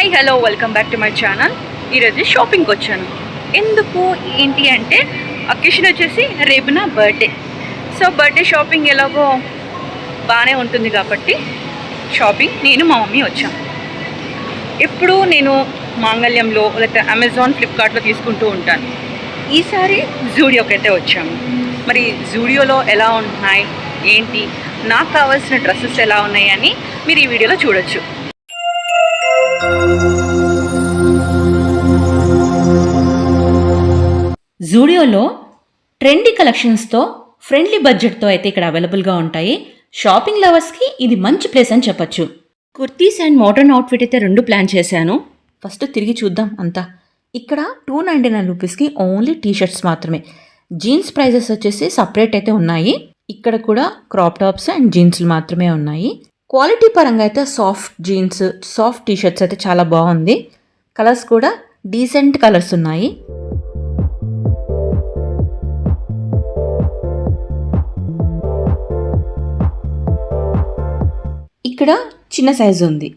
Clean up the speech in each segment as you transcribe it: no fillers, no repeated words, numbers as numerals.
Hi hello welcome back to my channel. ఈరోజు షాపింగ్కి వచ్చాను. ఎందుకు ఏంటి అంటే అకేషన్ వచ్చేసి రేపు నా బర్త్డే. సో బర్త్డే షాపింగ్ ఎలాగో బాగానే ఉంటుంది కాబట్టి షాపింగ్ నేను మా మమ్మీ వచ్చాను. ఎప్పుడు నేను మాంగళ్యంలో లేకపోతే అమెజాన్ ఫ్లిప్కార్ట్లో తీసుకుంటూ ఉంటాను. ఈసారి జూడియోకి అయితే వచ్చాము. మరి జూడియోలో ఎలా ఉన్నాయి ఏంటి, నాకు కావాల్సిన డ్రెస్సెస్ ఎలా ఉన్నాయి అని మీరు ఈ వీడియోలో చూడొచ్చు. జూడియోలో ట్రెండీ కలెక్షన్స్తో ఫ్రెండ్లీ బడ్జెట్తో అయితే ఇక్కడ అవైలబుల్గా ఉంటాయి. షాపింగ్ లవర్స్కి ఇది మంచి ప్లేస్ అని చెప్పచ్చు. కుర్తీస్ అండ్ మోడర్న్ అవుట్ఫిట్ అయితే రెండు ప్లాన్ చేశాను. ఫస్ట్ తిరిగి చూద్దాం అంతా. ఇక్కడ 299 రూపీస్కి ఓన్లీ టీషర్ట్స్ మాత్రమే. జీన్స్ ప్రైజెస్ వచ్చేసి సపరేట్ అయితే ఉన్నాయి. ఇక్కడ కూడా క్రాప్ టాప్స్ అండ్ జీన్స్లు మాత్రమే ఉన్నాయి. క్వాలిటీ పరంగా అయితే సాఫ్ట్ జీన్స్, సాఫ్ట్ టీషర్ట్స్ అయితే చాలా బాగుంది. కలర్స్ కూడా డీసెంట్ కలర్స్ ఉన్నాయి. ఇక్కడ చిన్న సైజు ఉంది,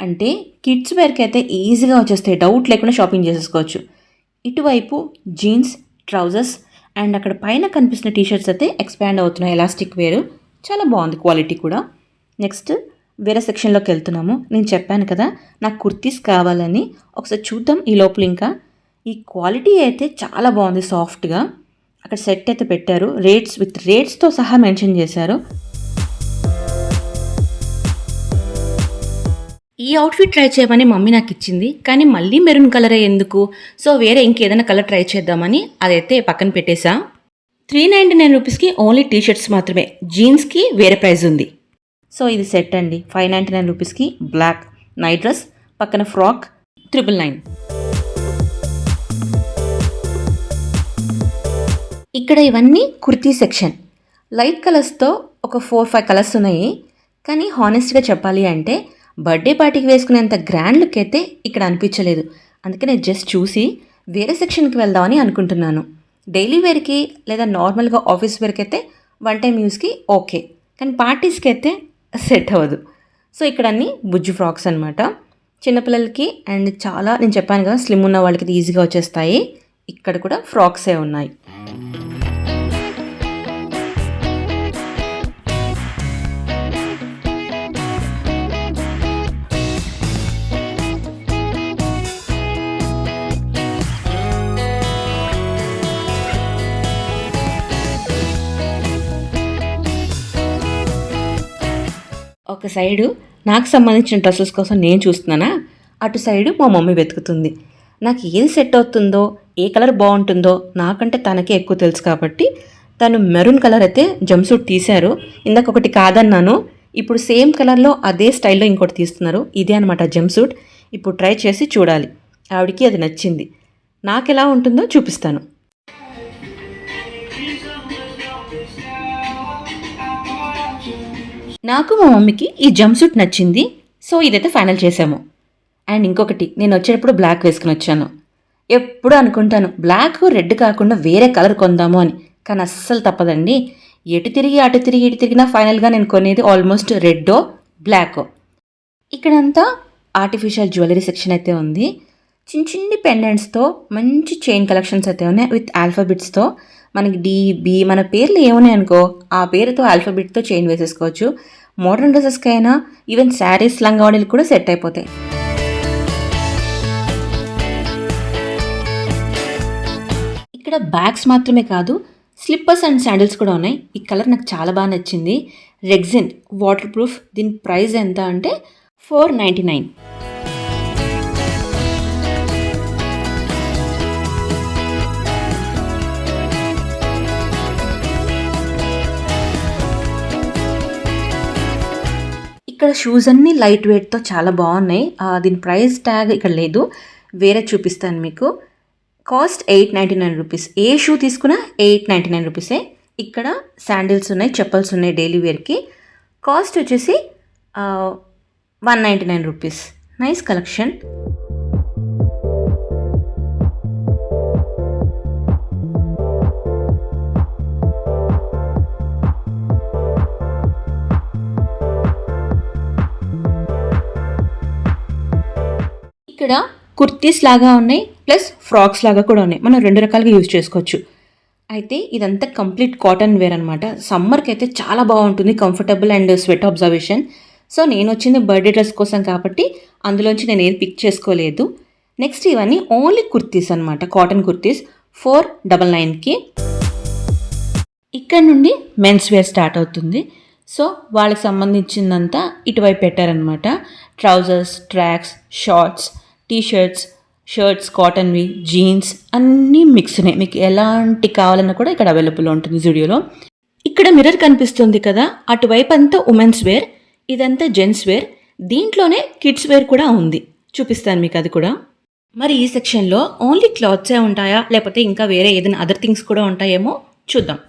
అంటే కిడ్స్ వేర్కి అయితే ఈజీగా వచ్చేస్తాయి, డౌట్ లేకుండా షాపింగ్ చేసేసుకోవచ్చు. ఇటువైపు జీన్స్, ట్రౌజర్స్ అండ్ అక్కడ పైన కనిపిస్తున్న టీషర్ట్స్ అయితే ఎక్స్పాండ్ అవుతున్నాయి. ఎలాస్టిక్ వేరు చాలా బాగుంది, క్వాలిటీ కూడా. నెక్స్ట్ వేరే సెక్షన్లోకి వెళ్తున్నాము. నేను చెప్పాను కదా నాకు కుర్తీస్ కావాలని. ఒకసారి చూద్దాం ఈ లోపల. ఇంకా ఈ క్వాలిటీ అయితే చాలా బాగుంది, సాఫ్ట్గా. అక్కడ సెట్ అయితే పెట్టారు, రేట్స్తో సహా మెన్షన్ చేశారు. ఈ అవుట్ఫిట్ ట్రై చేయమని మమ్మీ నాకు ఇచ్చింది, కానీ మళ్ళీ మెరూన్ కలరే ఎందుకు, సో వేరే ఇంకేదైనా కలర్ ట్రై చేద్దామని అదైతే పక్కన పెట్టేశా. 399 రూపీస్కి ఓన్లీ టీషర్ట్స్ మాత్రమే. జీన్స్కి వేరే ప్రైస్ ఉంది. సో ఇది సెట్ అండి. 599 రూపీస్కి బ్లాక్ నైట్ డ్రెస్, పక్కన ఫ్రాక్ 999. ఇక్కడ ఇవన్నీ కుర్తీ సెక్షన్. లైట్ కలర్స్తో ఒక 4-5 కలర్స్ ఉన్నాయి. కానీ హానెస్ట్గా చెప్పాలి అంటే బర్త్డే పార్టీకి వేసుకునేంత గ్రాండ్ లుక్ అయితే ఇక్కడ అనిపించలేదు. అందుకే నేను జస్ట్ చూసి వేరే సెక్షన్కి వెళ్దామని అనుకుంటున్నాను. డైలీ వేర్కి లేదా నార్మల్గా ఆఫీస్ వేర్కి అయితే వన్ టైం యూస్కి ఓకే, కానీ పార్టీస్కి అయితే సెట్ అవ్వదు. సో ఇక్కడ అన్ని బుజ్జు ఫ్రాక్స్ అనమాట, చిన్నపిల్లలకి. అండ్ చాలా నేను చెప్పాను కదా స్లిమ్ ఉన్న వాళ్ళకి ఈజీగా వచ్చేస్తాయి. ఇక్కడ కూడా ఫ్రాక్సే ఉన్నాయి. ఒక సైడు నాకు సంబంధించిన డ్రెస్సెస్ కోసం నేను చూస్తున్నానా, అటు సైడు మా మమ్మీ వెతుకుతుంది. నాకు ఏది సెట్ అవుతుందో, ఏ కలర్ బాగుంటుందో నాకంటే తనకే ఎక్కువ తెలుసు కాబట్టి తను మెరూన్ కలర్ అయితే జంప్సూట్ తీశారు. ఇందాక ఒకటి కాదన్నాను, ఇప్పుడు సేమ్ కలర్లో అదే స్టైల్లో ఇంకోటి తీస్తున్నారు. ఇదే అనమాట జంప్సూట్. ఇప్పుడు ట్రై చేసి చూడాలి. ఆవిడికి అది నచ్చింది. నాకు ఎలా ఉంటుందో చూపిస్తాను. నాకు మా మమ్మీకి ఈ జంప్సూట్ నచ్చింది, సో ఇదైతే ఫైనల్ చేసాము. అండ్ ఇంకొకటి, నేను వచ్చేటప్పుడు బ్లాక్ వేసుకుని వచ్చాను. ఎప్పుడు అనుకుంటాను బ్లాక్ రెడ్ కాకుండా వేరే కలర్ కొందాము అని, కానీ అస్సలు తప్పదండి. ఎటు తిరిగి అటు తిరిగినా ఫైనల్గా నేను కొనేది ఆల్మోస్ట్ రెడ్డో బ్లాకో. ఇక్కడంతా ఆర్టిఫిషియల్ జ్యువెలరీ సెక్షన్ అయితే ఉంది. చిన్ని పెండెంట్స్తో మంచి చైన్ కలెక్షన్స్ అయితే ఉన్నాయి విత్ ఆల్ఫాబెట్స్తో. మనకి DB మన పేర్లు ఏమున్నాయి అనుకో, ఆ పేరుతో ఆల్ఫాబెట్తో చైన్ వేసేసుకోవచ్చు. మోడర్న్ డ్రెస్సెస్కి అయినా ఈవెన్ శారీస్, లంగావణీలు కూడా సెట్ అయిపోతాయి. ఇక్కడ బ్యాగ్స్ మాత్రమే కాదు, స్లిప్పర్స్ అండ్ శాండిల్స్ కూడా ఉన్నాయి. ఈ కలర్ నాకు చాలా బాగా నచ్చింది. Rexine water proof. దీని ప్రైస్ ఎంత అంటే 499. ఇక్కడ షూస్ అన్నీ లైట్ వెయిట్తో చాలా బాగున్నాయి. దీని ప్రైస్ ట్యాగ్ ఇక్కడ లేదు, వేరే చూపిస్తాను మీకు. Cost 899 rupees. ఏ షూ తీసుకున్నా 899 రూపీసే. ఇక్కడ శాండిల్స్ ఉన్నాయి, చెప్పల్స్ ఉన్నాయి డైలీ వేర్కి. కాస్ట్ వచ్చేసి 199 రూపీస్. Nice collection. ఇక్కడ కుర్తీస్ లాగా ఉన్నాయి, ప్లస్ ఫ్రాక్స్ లాగా కూడా ఉన్నాయి. మనం 2 రకాలుగా యూజ్ చేసుకోవచ్చు. అయితే ఇదంతా కంప్లీట్ కాటన్ వేర్ అనమాట. సమ్మర్కి అయితే చాలా బాగుంటుంది, comfortable and sweat observation. So నేను వచ్చింది బర్త్డే డ్రెస్ కోసం కాబట్టి అందులోంచి నేను ఏది పిక్ చేసుకోలేదు. నెక్స్ట్ ఇవన్నీ ఓన్లీ కుర్తీస్ అనమాట, కాటన్ కుర్తీస్ 499కి. ఇక్కడ నుండి మెన్స్ వేర్ స్టార్ట్ అవుతుంది. సో వాళ్ళకి సంబంధించిందంతా ఇటువైపు పెట్టారనమాట. Trousers, tracks, shorts, t-shirts, shirts, కాటన్వి, జీన్స్ అన్నీ మిక్స్నే. మీకు ఎలాంటి కావాలన్నా కూడా ఇక్కడ అవైలబుల్ ఉంటుంది జుడియోలో. ఇక్కడ మిర్రర్ కనిపిస్తుంది కదా, అటువైపు అంతా ఉమెన్స్ వేర్, ఇదంతా జెంట్స్ వేర్. దీంట్లోనే కిడ్స్ వేర్ కూడా ఉంది, చూపిస్తాను మీకు అది కూడా. మరి ఈ సెక్షన్లో ఓన్లీ క్లాత్సే ఉంటాయా, లేకపోతే ఇంకా వేరే ఏదైనా అదర్ థింగ్స్ కూడా ఉంటాయేమో చూద్దాం.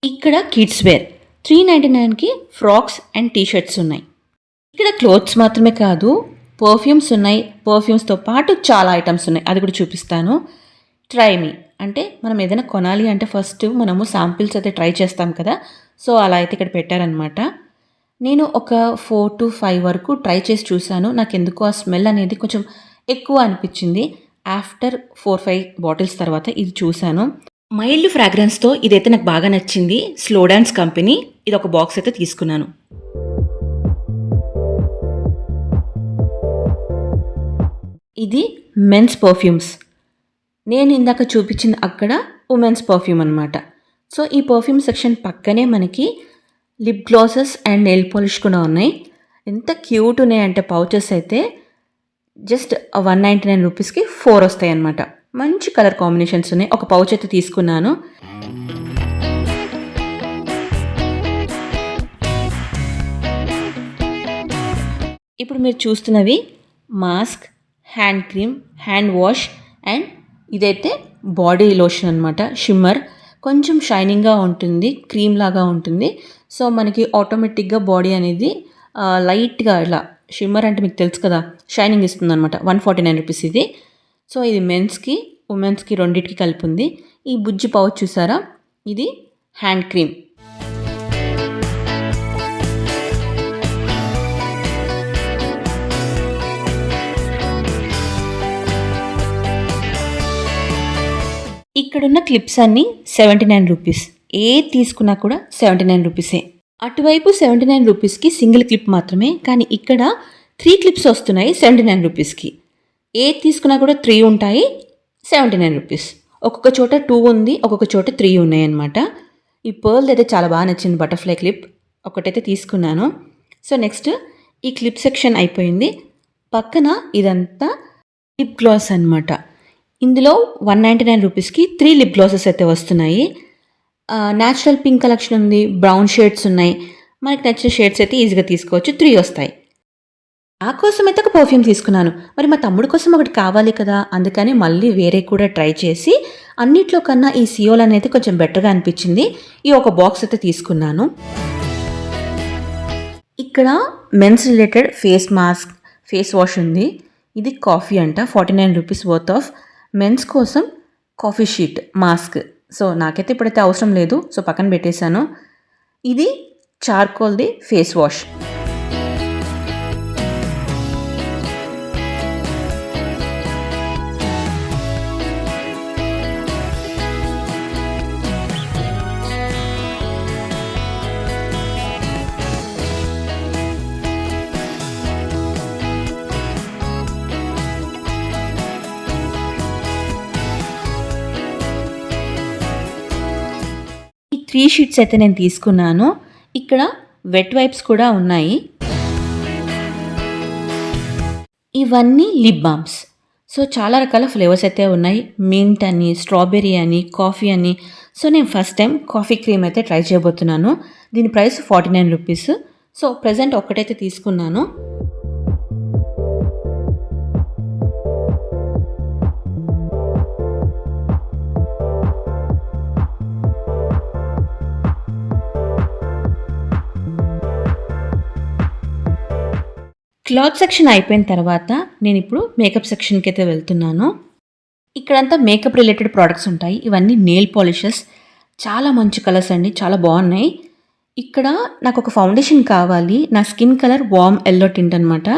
ఇక్కడ కిడ్స్ వేర్ 399కి ఫ్రాక్స్ అండ్ టీషర్ట్స్ ఉన్నాయి. ఇక్కడ క్లోత్స్ మాత్రమే కాదు, పర్ఫ్యూమ్స్ ఉన్నాయి. పర్ఫ్యూమ్స్తో పాటు చాలా ఐటమ్స్ ఉన్నాయి, అది కూడా చూపిస్తాను. ట్రై మీ అంటే మనం ఏదైనా కొనాలి అంటే ఫస్ట్ మనము శాంపిల్స్ అయితే ట్రై చేస్తాం కదా, సో అలా అయితే ఇక్కడ పెట్టారనమాట. నేను ఒక 4 to 5 వరకు ట్రై చేసి చూశాను. నాకు ఎందుకో ఆ స్మెల్ అనేది కొంచెం ఎక్కువ అనిపించింది. ఆఫ్టర్ 4-5 బాటిల్స్ తర్వాత ఇది చూశాను. మైల్డ్ ఫ్రాగ్రెన్స్తో ఇదైతే నాకు బాగా నచ్చింది. స్లో డాన్స్ కంపెనీ, ఇది ఒక బాక్స్ అయితే తీసుకున్నాను. ఇది మెన్స్ పర్ఫ్యూమ్స్. నేను ఇందాక చూపించింది అక్కడ ఉమెన్స్ పర్ఫ్యూమ్ అనమాట. సో ఈ పర్ఫ్యూమ్ సెక్షన్ పక్కనే మనకి lip glasses and nail polish కూడా ఉన్నాయి. ఎంత క్యూట్ ఉన్నాయంటే పౌచెస్ అయితే జస్ట్ 199 రూపీస్కి 4 వస్తాయి అన్నమాట. మంచి కలర్ కాంబినేషన్స్ ఉన్నాయి. ఒక పౌచ్ అయితే తీసుకున్నాను. ఇప్పుడు మీరు చూస్తున్నవి mask, hand cream, hand wash and ఇదైతే బాడీ లోషన్ అనమాట. షిమ్మర్, కొంచెం షైనింగ్గా ఉంటుంది, క్రీమ్ లాగా ఉంటుంది. సో మనకి ఆటోమేటిక్గా బాడీ అనేది లైట్గా ఇలా షిమ్మర్ అంటే మీకు తెలుసు కదా, షైనింగ్ ఇస్తుంది అనమాట. 149 రూపీస్ ఇది. సో ఇది మెన్స్కి ఉమెన్స్కి రెండింటికి కలిపి ఉంది. ఈ బుజ్జి పౌచ్ చూసారా, ఇది హ్యాండ్ క్రీమ్. ఇక్కడున్న క్లిప్స్ అన్నీ 79 రూపీస్. ఏ తీసుకున్నా కూడా 79 రూపీసే. అటువైపు 79 రూపీస్కి సింగిల్ క్లిప్ మాత్రమే, కానీ ఇక్కడ 3 క్లిప్స్ వస్తున్నాయి 79 రూపీస్కి. ఏ తీసుకున్నా కూడా 3 ఉంటాయి, 79 రూపీస్. ఒక్కొక్క చోట 2 ఉంది, ఒక్కొక్క చోట 3 ఉన్నాయి అన్నమాట. ఈ పర్ల్ అయితే చాలా బాగా నచ్చింది, బటర్ఫ్లై క్లిప్ ఒకటైతే తీసుకున్నాను. సో నెక్స్ట్ ఈ క్లిప్ సెక్షన్ అయిపోయింది. పక్కన ఇదంతా లిప్ గ్లాస్ అనమాట. ఇందులో 199 రూపీస్కి 3 లిప్ గ్లాసెస్ అయితే వస్తున్నాయి. న్యాచురల్ పింక్ కలెక్షన్ ఉంది, బ్రౌన్ షేడ్స్ ఉన్నాయి. మనకి నచ్చిన షేడ్స్ అయితే ఈజీగా తీసుకోవచ్చు, 3 వస్తాయి. నా కోసం అయితే ఒక పర్ఫ్యూమ్ తీసుకున్నాను, మరి మా తమ్ముడు కోసం ఒకటి కావాలి కదా, అందుకని మళ్ళీ వేరే కూడా ట్రై చేసి అన్నిట్లో కన్నా ఈ సియోల్ అనేది కొంచెం బెటర్గా అనిపించింది. ఈ ఒక బాక్స్ అయితే తీసుకున్నాను. ఇక్కడ men's related face mask, face wash ఉంది. ఇది కాఫీ అంట, 49 రూపీస్ వర్త్ ఆఫ్. మెన్స్ కోసం కాఫీ షీట్ మాస్క్. సో నాకైతే ఇప్పుడైతే అవసరం లేదు, సో పక్కన పెట్టేశాను. ఇది చార్కోల్ది ఫేస్ వాష్. ఈ 3 షీట్స్ అయితే నేను తీసుకున్నాను. ఇక్కడ వెట్ వైప్స్ కూడా ఉన్నాయి. ఇవన్నీ లిప్ బామ్స్. సో చాలా రకాల ఫ్లేవర్స్ అయితే ఉన్నాయి. మింట్ అని, స్ట్రాబెర్రీ అని, కాఫీ అని. సో నేను ఫస్ట్ టైం కాఫీ క్రీమ్ అయితే ట్రై చేయబోతున్నాను. దీని ప్రైస్ 49 రూపీస్. సో ప్రజెంట్ ఒక్కటైతే తీసుకున్నాను. క్లాత్ సెక్షన్ అయిపోయిన తర్వాత నేను ఇప్పుడు మేకప్ సెక్షన్కి అయితే వెళ్తున్నాను. ఇక్కడంతా మేకప్ రిలేటెడ్ ప్రోడక్ట్స్ ఉంటాయి. ఇవన్నీ నెయిల్ పాలిషెస్, చాలా మంచి కలర్స్ అండి, చాలా బాగున్నాయి. ఇక్కడ నాకు ఒక ఫౌండేషన్ కావాలి. నా skin colour warm yellow tint అనమాట.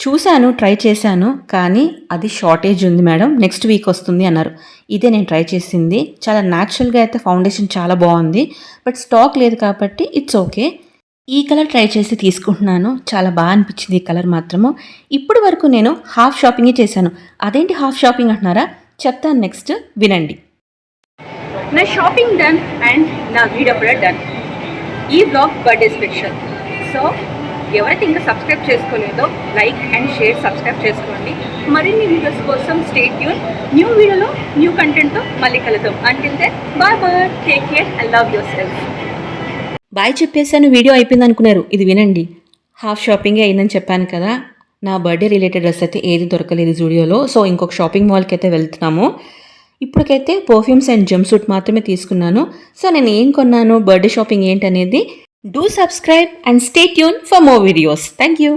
చూశాను, ట్రై చేశాను, కానీ అది షార్టేజ్ ఉంది మేడం, నెక్స్ట్ వీక్ వస్తుంది అన్నారు. ఇదే నేను ట్రై చేసింది. చాలా న్యాచురల్గా అయితే ఫౌండేషన్ చాలా బాగుంది, బట్ స్టాక్ లేదు కాబట్టి ఇట్స్ ఓకే. ఈ కలర్ ట్రై చేసి తీసుకుంటున్నాను. చాలా బాగా అనిపించింది ఈ కలర్ మాత్రము. ఇప్పటి వరకు నేను హాఫ్ షాపింగే చేశాను. అదేంటి హాఫ్ షాపింగ్ అంటున్నారా? చెప్తాను, నెక్స్ట్ వినండి. నా షాపింగ్ డన్ అండ్ నా వీడియో కూడా డన్. ఈ బ్లాగ్ బర్త్డే స్పెషల్. సో ఎవరైతే ఇంకా సబ్స్క్రైబ్ చేసుకోలేదో లైక్ అండ్ షేర్, సబ్స్క్రైబ్ చేసుకోండి. మరిన్ని వీడియోస్ కోసం స్టే ట్యూన్. న్యూ వీడియోలో న్యూ కంటెంట్తో మళ్ళీ కలుద్దాం. Until then bye bye, take care and love yourself. Bye చెప్పేసాను, వీడియో అయిపోయింది అనుకున్నారు. ఇది వినండి. హాఫ్ షాపింగే అయిందని చెప్పాను కదా. నా బర్త్డే రిలేటెడ్ డ్రెస్ అయితే ఏది దొరకలేదు జూడియోలో. సో ఇంకొక షాపింగ్ మాల్కి అయితే వెళ్తున్నాము. ఇప్పటికైతే పర్ఫ్యూమ్స్ అండ్ జంప్ సూట్ మాత్రమే తీసుకున్నాను. సో నేను ఏం కొన్నాను, బర్త్డే షాపింగ్ ఏంటనేది, do subscribe and stay tune for more videos. Thank you.